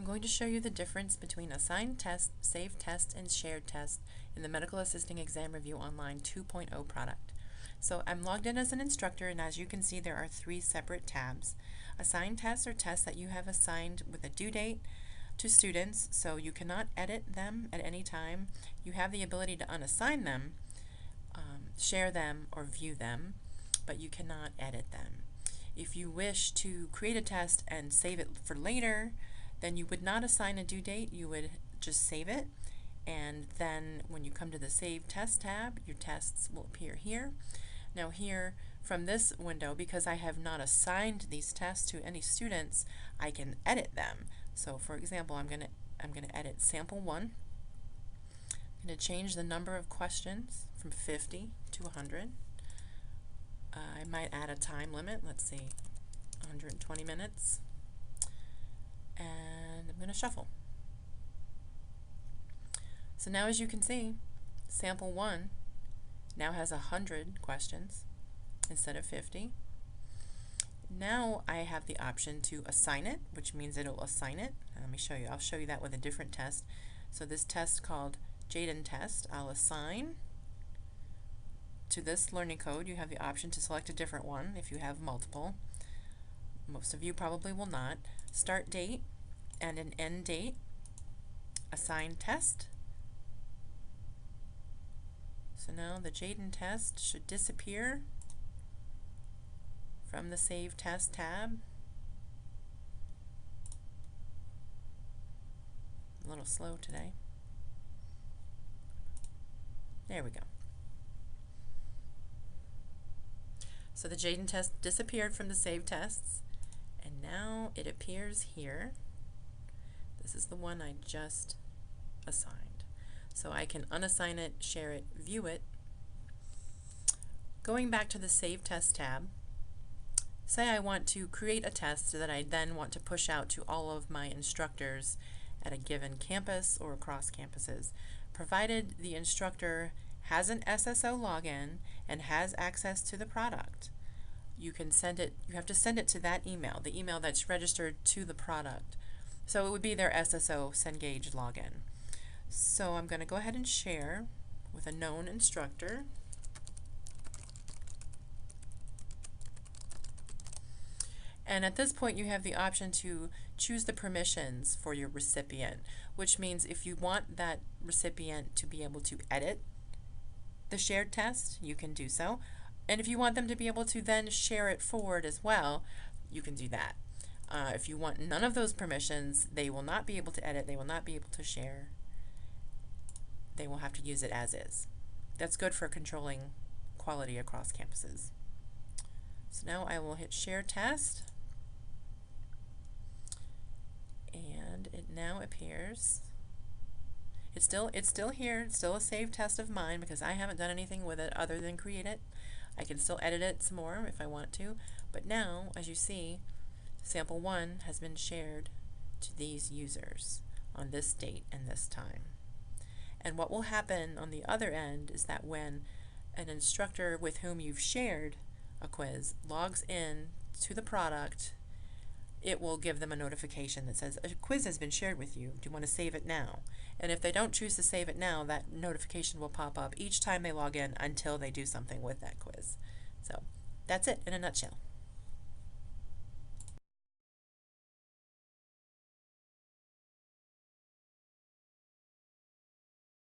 I'm going to show you the difference between assigned test, saved test, and shared test in the Medical Assisting Exam Review Online 2.0 product. So I'm logged in as an instructor, and as you can see there are three separate tabs. Assigned tests are tests that you have assigned with a due date to students, so you cannot edit them at any time. You have the ability to unassign them, share them, or view them, but you cannot edit them. If you wish to create a test and save it for later, then you would not assign a due date, you would just save it, and then when you come to the Save Test tab, your tests will appear here. Now here, from this window, because I have not assigned these tests to any students, I can edit them. So for example, I'm going to edit sample 1. I'm going to change the number of questions from 50 to 100. I might add a time limit, let's see, 120 minutes. And I'm going to shuffle. So now as you can see, sample 1 now has 100 questions instead of 50. Now I have the option to assign it, which means it'll assign it. Let me show you. I'll show you that with a different test. So this test called Jaden test, I'll assign to this learning code. You have the option to select a different one if you have multiple. Most of you probably will not. Start date and an end date. Assign test. So now the Jaden test should disappear from the Save Test tab. A little slow today. There we go. So the Jaden test disappeared from the Save Tests, and now it appears here. This is the one I just assigned. So I can unassign it, share it, view it. Going back to the Save Test tab, say I want to create a test that I then want to push out to all of my instructors at a given campus or across campuses. Provided the instructor has an SSO login and has access to the product, you can send it, you have to send it to that email, the email that's registered to the product. So it would be their SSO Cengage login. So I'm going to go ahead and share with a known instructor. And at this point you have the option to choose the permissions for your recipient, which means if you want that recipient to be able to edit the shared test, you can do so. And if you want them to be able to then share it forward as well, you can do that. If you want none of those permissions, they will not be able to edit, they will not be able to share. They will have to use it as is. That's good for controlling quality across campuses. So now I will hit Share Test, and it now appears. It's still here. It's still a saved test of mine because I haven't done anything with it other than create it. I can still edit it some more if I want to, but now, as you see, sample 1 has been shared to these users on this date and this time. And what will happen on the other end is that when an instructor with whom you've shared a quiz logs in to the product, it will give them a notification that says a quiz has been shared with you. Do you want to save it now? And if they don't choose to save it now, that notification will pop up each time they log in until they do something with that quiz. So that's it in a nutshell.